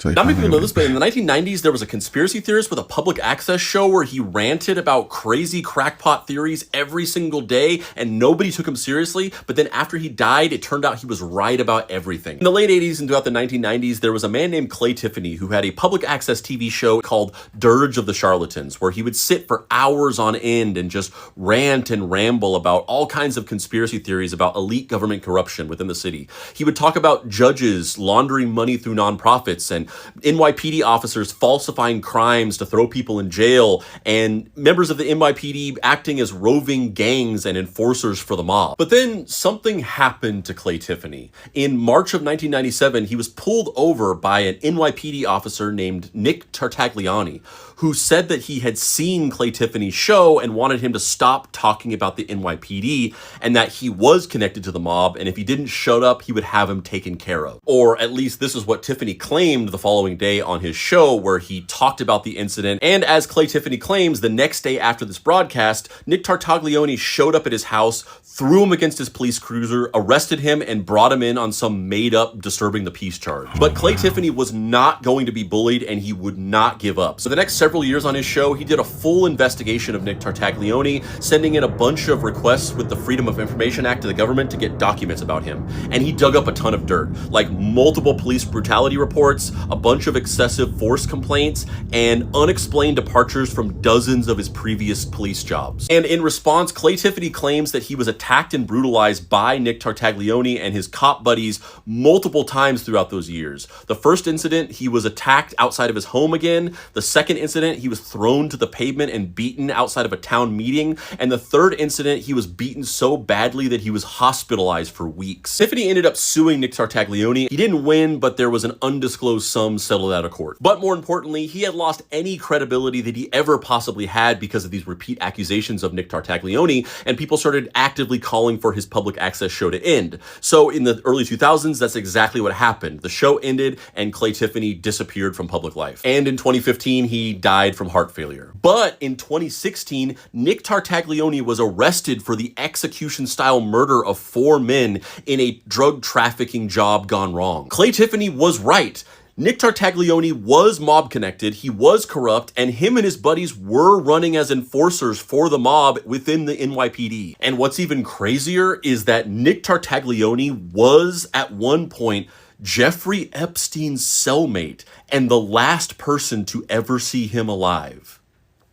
Not many people know this, but in the 1990s, there was a conspiracy theorist with a public access show where he ranted about crazy crackpot theories every single day, and nobody took him seriously. But then after he died, it turned out he was right about everything. In the late 80s and throughout the 1990s, there was a man named Clay Tiffany who had a public access TV show called Dirge of the Charlatans, where he would sit for hours on end and just rant and ramble about all kinds of conspiracy theories about elite government corruption within the city. He would talk about judges laundering money through nonprofits and NYPD officers falsifying crimes to throw people in jail, and members of the NYPD acting as roving gangs and enforcers for the mob. But then something happened to Clay Tiffany. In March of 1997, he was pulled over by an NYPD officer named Nick Tartaglione, who said that he had seen Clay Tiffany's show and wanted him to stop talking about the NYPD, and that he was connected to the mob, and if he didn't shut up, he would have him taken care of. Or at least this is what Tiffany claimed the following day on his show, where he talked about the incident. And as Clay Tiffany claims, the next day after this broadcast, Nick Tartaglione showed up at his house, threw him against his police cruiser, arrested him, and brought him in on some made-up disturbing the peace charge. But Clay Tiffany was not going to be bullied, and he would not give up. So the next several years on his show, he did a full investigation of Nick Tartaglione, sending in a bunch of requests with the Freedom of Information Act to the government to get documents about him. And he dug up a ton of dirt, like multiple police brutality reports, a bunch of excessive force complaints, and unexplained departures from dozens of his previous police jobs. And in response, Clay Tiffany claims that he was attacked and brutalized by Nick Tartaglione and his cop buddies multiple times throughout those years. The first incident, he was attacked outside of his home again. The second incident, he was thrown to the pavement and beaten outside of a town meeting. And the third incident, he was beaten so badly that he was hospitalized for weeks. Tiffany ended up suing Nick Tartaglione. He didn't win, but there was an undisclosed sum settled out of court. But more importantly, he had lost any credibility that he ever possibly had because of these repeat accusations of Nick Tartaglione, and people started actively calling for his public access show to end. So in the early 2000s, that's exactly what happened. The show ended and Clay Tiffany disappeared from public life. And in 2015, he died from heart failure. But in 2016, Nick Tartaglione was arrested for the execution-style murder of 4 men in a drug trafficking job gone wrong. Clay Tiffany was right. Nick Tartaglione was mob connected, he was corrupt, and him and his buddies were running as enforcers for the mob within the NYPD. And what's even crazier is that Nick Tartaglione was at one point Jeffrey Epstein's cellmate and the last person to ever see him alive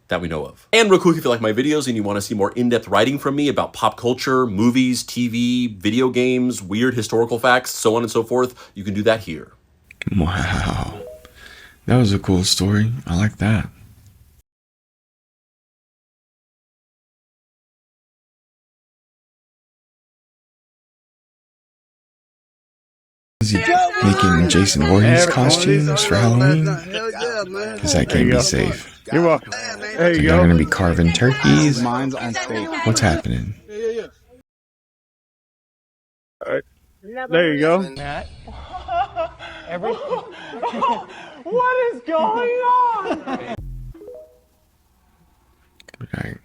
that we know of. And real quick, if you like my videos and you want to see more in-depth writing from me about pop culture, movies, TV, video games, weird historical facts, so on and so forth, you can do that here. Wow. That was a cool story. I like that. Is he making Jason Voorhees costumes for Halloween? Because that can't be safe. You're welcome. So y'all gonna be carving turkeys? Mine's on steak. What's happening? All right. There you go. What is going on? Right.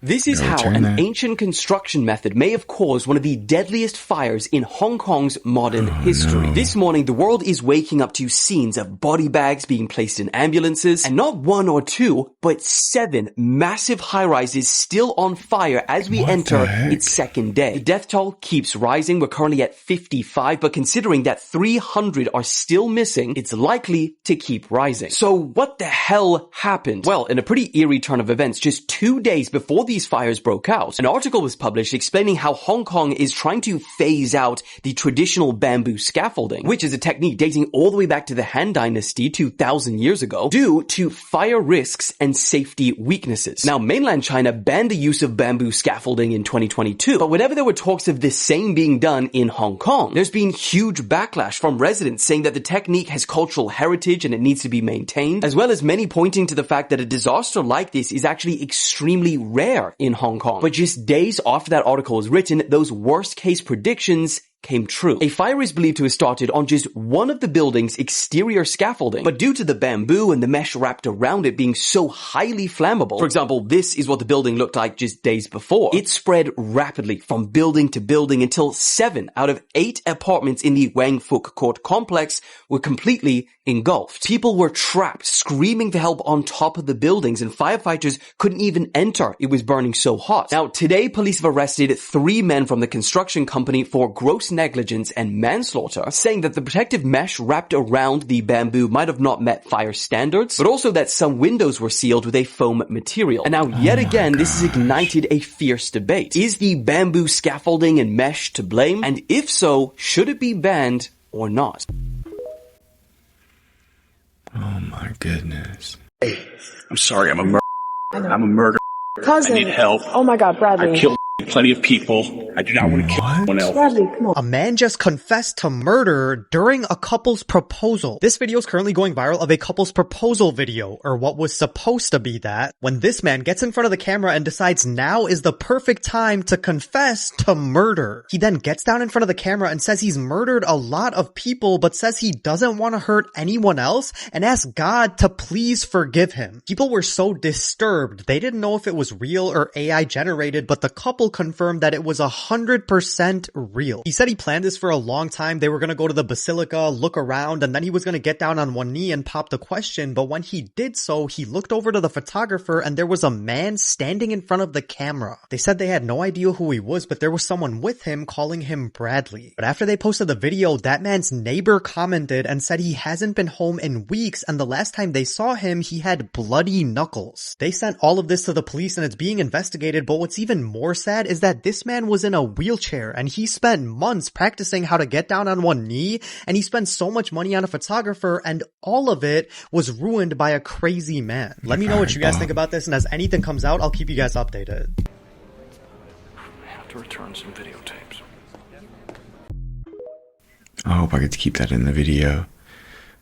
This is how an ancient construction method may have caused one of the deadliest fires in Hong Kong's modern history. No. This morning, the world is waking up to scenes of body bags being placed in ambulances, and not 1 or 2, but 7 massive high-rises still on fire as we enter its second day. The death toll keeps rising. We're currently at 55, but considering that 300 are still missing, it's likely to keep rising. So what the hell happened? Well, in a pretty eerie turn of events, just 2 days before these fires broke out, an article was published explaining how Hong Kong is trying to phase out the traditional bamboo scaffolding, which is a technique dating all the way back to the Han Dynasty 2,000 years ago, due to fire risks and safety weaknesses. Now, mainland China banned the use of bamboo scaffolding in 2022, but whenever there were talks of the same being done in Hong Kong, there's been huge backlash from residents saying that the technique has cultural heritage and it needs to be maintained, as well as many pointing to the fact that a disaster like this is actually extremely rare in Hong Kong. But just days after that article was written, those worst case predictions came true. A fire is believed to have started on just one of the building's exterior scaffolding, but due to the bamboo and the mesh wrapped around it being so highly flammable, for example, this is what the building looked like just days before, it spread rapidly from building to building until 7 out of 8 apartments in the Wang Fuk Court complex were completely engulfed. People were trapped, screaming for help on top of the buildings, and firefighters couldn't even enter. It was burning so hot. Now, today, police have arrested 3 men from the construction company for gross negligence and manslaughter, saying that the protective mesh wrapped around the bamboo might have not met fire standards, but also that some windows were sealed with a foam material. And now, yet again, this has ignited a fierce debate. Is the bamboo scaffolding and mesh to blame? And if so, should it be banned or not? Oh my goodness. Hey, I'm sorry, I'm a murderer. Cousin. I need help. Oh my God, Bradley. I killed plenty of people. I do not want to kill anyone else. Bradley, come on. A man just confessed to murder during a couple's proposal. This video is currently going viral of a couple's proposal video, or what was supposed to be that, when this man gets in front of the camera and decides now is the perfect time to confess to murder. He then gets down in front of the camera and says he's murdered a lot of people, but says he doesn't want to hurt anyone else and asks God to please forgive him. People were so disturbed, they didn't know if it was real or AI generated, but the couple couple confirmed that it was 100% real. He said he planned this for a long time. They were going to go to the basilica, look around, and then he was going to get down on one knee and pop the question. But when he did so, he looked over to the photographer and there was a man standing in front of the camera. They said they had no idea who he was, but there was someone with him calling him Bradley. But after they posted the video, that man's neighbor commented and said he hasn't been home in weeks, and the last time they saw him, he had bloody knuckles. They sent all of this to the police and it's being investigated, but what's even more sad is that this man was in a wheelchair and he spent months practicing how to get down on one knee, and he spent so much money on a photographer, and all of it was ruined by a crazy man. Let me know what you guys think about this, and as anything comes out, I'll keep you guys updated. I have to return some videotapes. I hope I get to keep that in the video,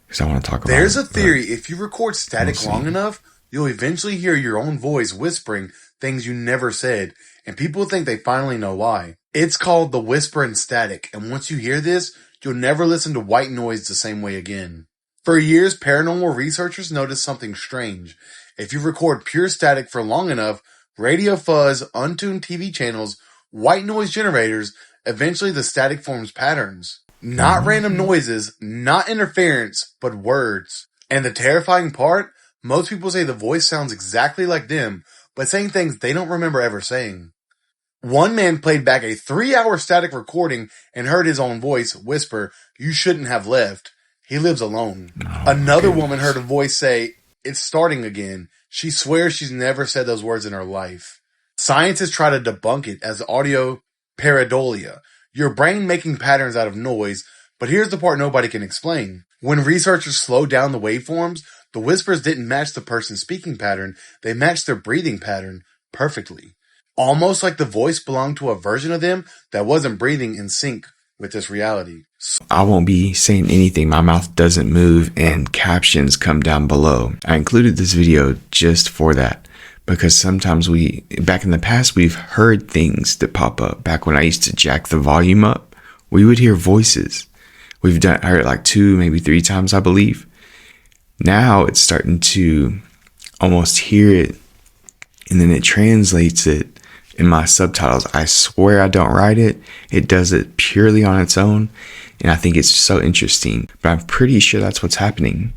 because I want to talk about it. There's a theory, if you record static long enough, you'll eventually hear your own voice whispering things you never said, and people think they finally know why. It's called the whisper and static, and once you hear this, you'll never listen to white noise the same way again. For years, paranormal researchers noticed something strange. If you record pure static for long enough, radio fuzz, untuned TV channels, white noise generators, eventually the static forms patterns. Not random noises, not interference, but words. And the terrifying part, most people say the voice sounds exactly like them, but saying things they don't remember ever saying. One man played back a 3-hour static recording and heard his own voice whisper, "You shouldn't have left." He lives alone. Another woman heard a voice say, "It's starting again." She swears she's never said those words in her life. Scientists try to debunk it as audio pareidolia, your brain making patterns out of noise, but here's the part nobody can explain. When researchers slowed down the waveforms, the whispers didn't match the person's speaking pattern, they matched their breathing pattern perfectly. Almost like the voice belonged to a version of them that wasn't breathing in sync with this reality. I won't be saying anything. My mouth doesn't move and captions come down below. I included this video just for that, because sometimes back in the past, we've heard things that pop up. Back when I used to jack the volume up, we would hear voices. I heard it like 2, maybe 3 times, I believe. Now it's starting to almost hear it, and then it translates it in my subtitles. I swear I don't write it. It does it purely on its own, and I think it's so interesting, but I'm pretty sure that's what's happening.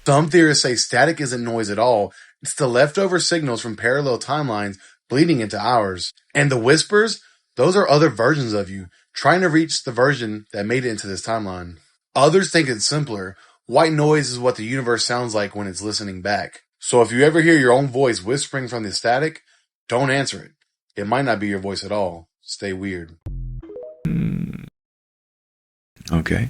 Some theorists say static isn't noise at all. It's the leftover signals from parallel timelines bleeding into ours. And the whispers, those are other versions of you, trying to reach the version that made it into this timeline. Others think it's simpler. White noise is what the universe sounds like when it's listening back. So if you ever hear your own voice whispering from the static, don't answer it. It might not be your voice at all. Stay weird. Okay.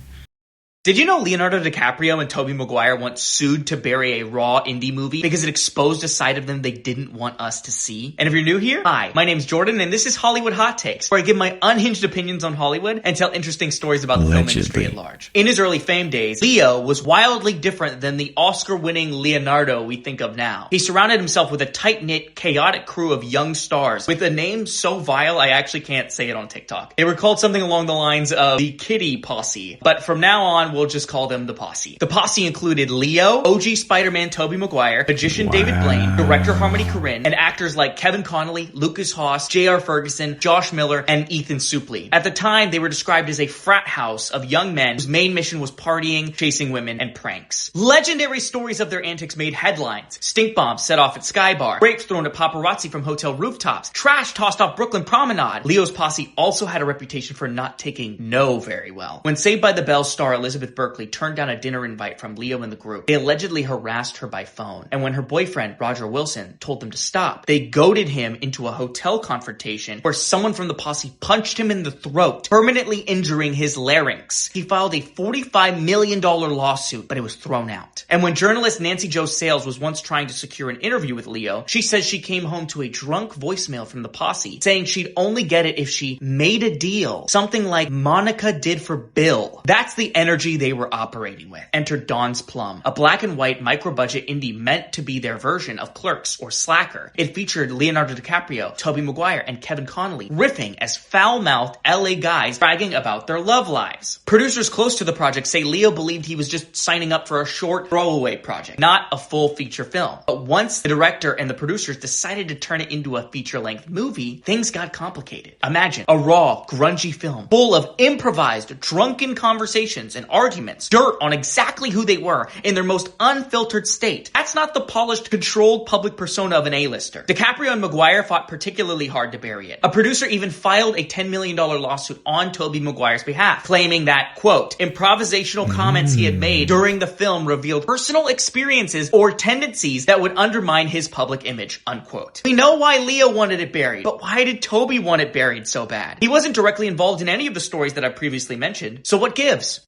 Did you know Leonardo DiCaprio and Tobey Maguire once sued to bury a raw indie movie because it exposed a side of them they didn't want us to see? And if you're new here, hi, my name's Jordan and this is Hollywood Hot Takes, where I give my unhinged opinions on Hollywood and tell interesting stories about the film industry at large. In his early fame days, Leo was wildly different than the Oscar-winning Leonardo we think of now. He surrounded himself with a tight-knit, chaotic crew of young stars with a name so vile I actually can't say it on TikTok. They were called something along the lines of the Kitty Posse, but from now on, we'll just call them the Posse. The Posse included Leo, OG Spider-Man Tobey Maguire, magician David Blaine, director Harmony Korine, and actors like Kevin Connolly, Lucas Haas, J.R. Ferguson, Josh Miller, and Ethan Suplee. At the time, they were described as a frat house of young men whose main mission was partying, chasing women, and pranks. Legendary stories of their antics made headlines. Stink bombs set off at Sky Bar, grapes thrown at paparazzi from hotel rooftops, trash tossed off Brooklyn Promenade. Leo's posse also had a reputation for not taking no very well. When Saved by the Bell star Elizabeth Berkley turned down a dinner invite from Leo and the group, they allegedly harassed her by phone. And when her boyfriend, Roger Wilson, told them to stop, they goaded him into a hotel confrontation where someone from the posse punched him in the throat, permanently injuring his larynx. He filed a $45 million lawsuit, but it was thrown out. And when journalist Nancy Jo Sales was once trying to secure an interview with Leo, she says she came home to a drunk voicemail from the posse saying she'd only get it if she made a deal, something like Monica did for Bill. That's the energy energy they were operating with. Enter Dawn's Plum, a black and white micro-budget indie meant to be their version of Clerks or Slacker. It featured Leonardo DiCaprio, Tobey Maguire, and Kevin Connolly riffing as foul-mouthed LA guys bragging about their love lives. Producers close to the project say Leo believed he was just signing up for a short throwaway project, not a full feature film. But once the director and the producers decided to turn it into a feature-length movie, things got complicated. Imagine a raw, grungy film full of improvised, drunken conversations and arguments, dirt on exactly who they were in their most unfiltered state. That's not the polished, controlled public persona of an A-lister. DiCaprio and Maguire fought particularly hard to bury it. A producer even filed a $10 million lawsuit on Tobey Maguire's behalf, claiming that, quote, improvisational comments he had made during the film revealed personal experiences or tendencies that would undermine his public image, unquote. We know why Leo wanted it buried, but why did Tobey want it buried so bad? He wasn't directly involved in any of the stories that I previously mentioned, so what gives?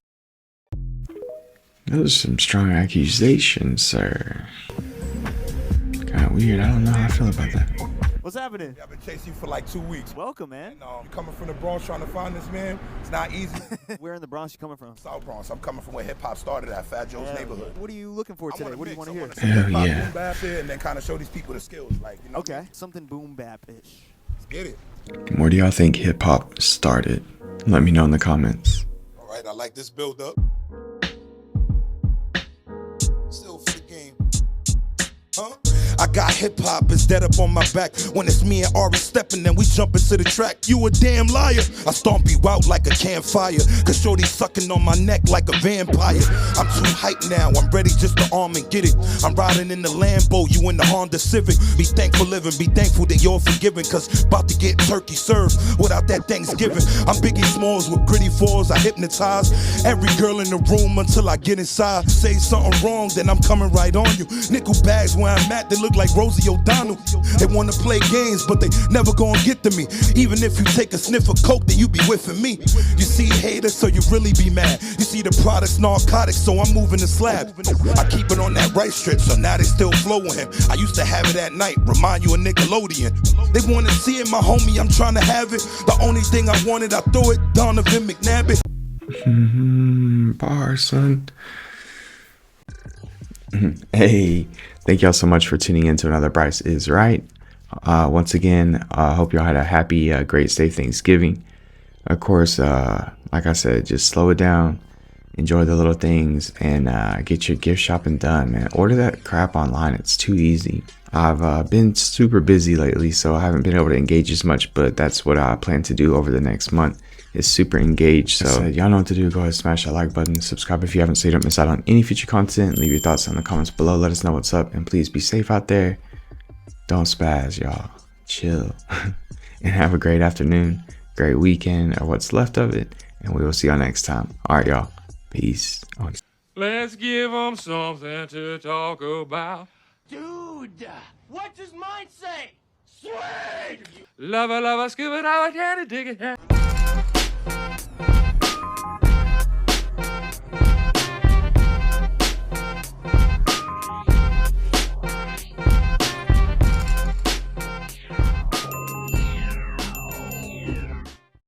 Those are some strong accusations, sir. Kind of weird. I don't know how I feel about that. What's happening? I've been chasing you for like 2 weeks. Welcome, man. You coming from the Bronx trying to find this man? It's not easy. Where in the Bronx you coming from? South Bronx. I'm coming from where hip hop started at Fat Joe's neighborhood. What are you looking for today? What do you want to hear? Hell yeah. Boom bap here and then kind of show these people the skills, like, you know. Okay, something boom bap-ish. Let's get it. Where do y'all think hip hop started? Let me know in the comments. All right, I like this build up. Still for the game. Huh? I got hip-hop is dead up on my back. When it's me and Ari stepping and we jump into the track. You a damn liar. I stomp you out like a campfire. Cause shorty sucking on my neck like a vampire. I'm too hyped now, I'm ready just to arm and get it. I'm riding in the Lambo, you in the Honda Civic. Be thankful living, be thankful that you're forgiven. Cause about to get turkey served without that Thanksgiving. I'm Biggie Smalls with gritty fours. I hypnotize every girl in the room until I get inside. Say something wrong, then I'm coming right on you. Nickel bags where I'm at, they look like Rosie O'Donnell. They wanna play games, but they never gonna get to me. Even if you take a sniff of coke, then you be whiffing me. You see haters, so you really be mad. You see the product's narcotics, so I'm moving the slab. I keep it on that right strip, so now they still flowing him. I used to have it at night, remind you of Nickelodeon. They wanna see it, my homie, I'm trying to have it. The only thing I wanted, I throw it, Donovan McNabb. Bar, son. Hey, thank y'all so much for tuning in to another Bryce is Right. Once again, I hope y'all had a happy, great, safe Thanksgiving. Of course, like I said, just slow it down, enjoy the little things, and get your gift shopping done, man. Order that crap online. It's too easy. I've been super busy lately, so I haven't been able to engage as much, but that's what I plan to do over the next month. Is super engaged. So y'all know what to do. Go ahead, smash that like button, subscribe if you haven't so you don't miss out on any future content. Leave your thoughts in the comments below. Let us know what's up, and please be safe out there. Don't spaz, y'all. Chill. And have a great afternoon, great weekend, or what's left of it, and we will see y'all next time. All right, y'all. Peace. Let's give them something to talk about. Dude, what does mine say? Sweet! Love, scuba, now I can't dig it.